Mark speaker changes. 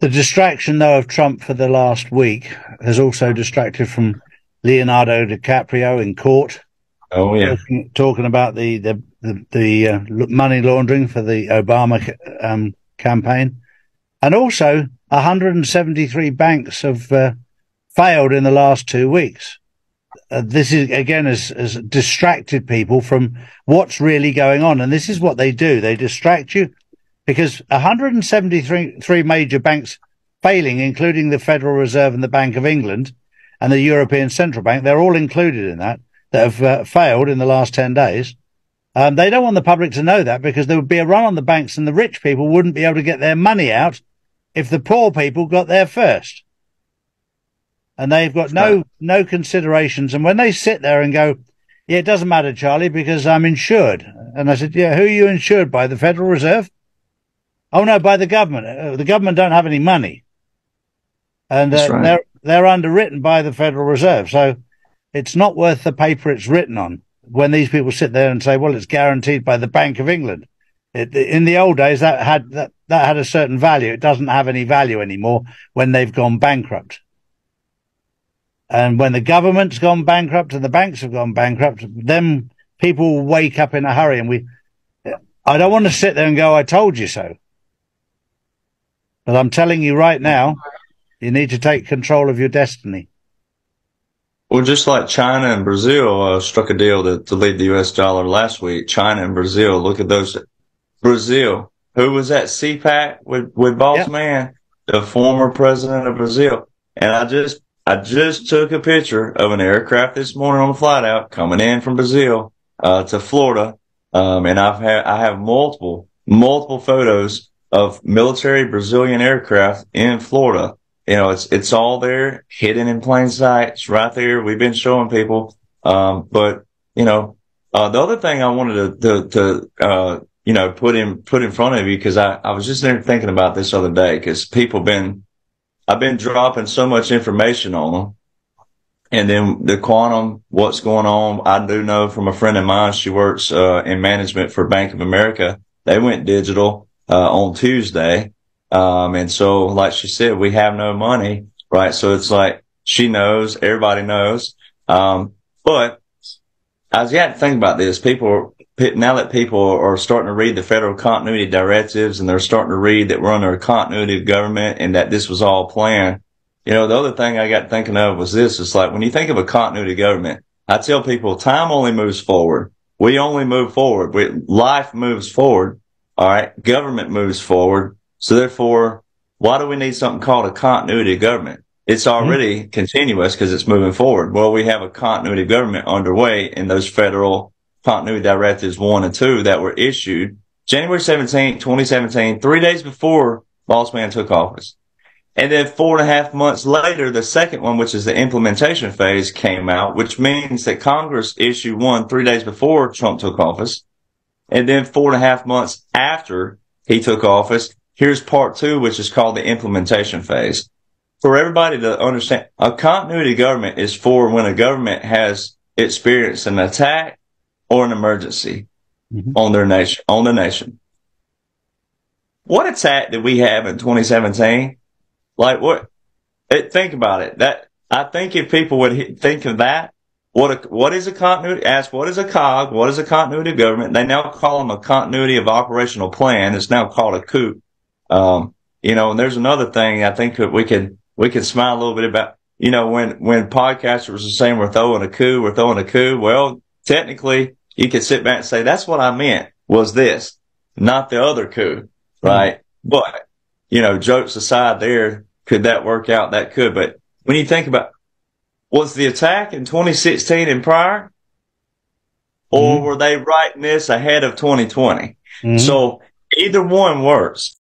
Speaker 1: The distraction, though, of Trump for the last week has also distracted from Leonardo DiCaprio in court.
Speaker 2: Oh yeah,
Speaker 1: Talking about the money laundering for the Obama campaign, and also 173 banks have failed in the last 2 weeks. This is again has distracted people from what's really going on, and this is what they do: they distract you because 173 major banks failing, including the Federal Reserve and the Bank of England and the European Central Bank, they're all included in that have failed in the last 10 days. They don't want the public to know that because there would be a run on the banks and the rich people wouldn't be able to get their money out if the poor people got there first. And they've got no considerations. And when they sit there and go, yeah, it doesn't matter, Charlie, because I'm insured. And I said, yeah, who are you insured by? The Federal Reserve? Oh, no, by the government. The government don't have any money. And they're underwritten by the Federal Reserve. So it's not worth the paper it's written on when these people sit there and say, well, it's guaranteed by the Bank of England. In the old days, that had a certain value. It doesn't have any value anymore when they've gone bankrupt. And when the government's gone bankrupt and the banks have gone bankrupt, then people will wake up in a hurry. And I don't want to sit there and go, I told you so. But I'm telling you right now, you need to take control of your destiny.
Speaker 2: Well, just like China and Brazil struck a deal to lead the U.S. dollar last week. China and Brazil, look at those. Brazil, who was at CPAC with Boss Man, the former president of Brazil. And I just took a picture of an aircraft this morning on the flight out coming in from Brazil to Florida. And I have multiple photos of military Brazilian aircraft in Florida. You know, it's all there, hidden in plain sight. It's right there. We've been showing people. But, you know, the other thing I wanted to you know, put in front of you, because I was just there thinking about this other day, because I've been dropping so much information on them. And then the quantum, what's going on. I do know from a friend of mine, she works, in management for Bank of America. They went digital, on Tuesday. And so, like she said, we have no money, right? So it's like she knows, everybody knows. But as you have to think about this, now that people are starting to read the federal continuity directives and they're starting to read that we're under a continuity of government and that this was all planned. You know, the other thing I got thinking of was this. It's like when you think of a continuity of government, I tell people time only moves forward. We only move forward. Life moves forward. All right. Government moves forward. So therefore, why do we need something called a continuity of government? It's already continuous because it's moving forward. Well, we have a continuity of government underway in those federal continuity directives 1 and 2 that were issued January 17, 2017, 3 days before Boss Man took office. And then 4.5 months later, the second one, which is the implementation phase, came out, which means that Congress issued one 3 days before Trump took office. And then 4.5 months after he took office, here's part 2, which is called the implementation phase. For everybody to understand, a continuity government is for when a government has experienced an attack or an emergency on the nation. What attack did we have in 2017? Like what? Think about it. I think if people would think of that, what is a continuity? Ask what is a COG? What is a continuity of government? They now call them a continuity of operational plan. It's now called a COOP. You know, and there's another thing I think that we could smile a little bit about. You know, when podcasters are saying we're throwing a coup. Well, technically, you could sit back and say that's what I meant was this, not the other coup, right? But you know, jokes aside, could that work out? That could, but when you think about, was the attack in 2016 and prior, or were they writing this ahead of 2020? So either one works.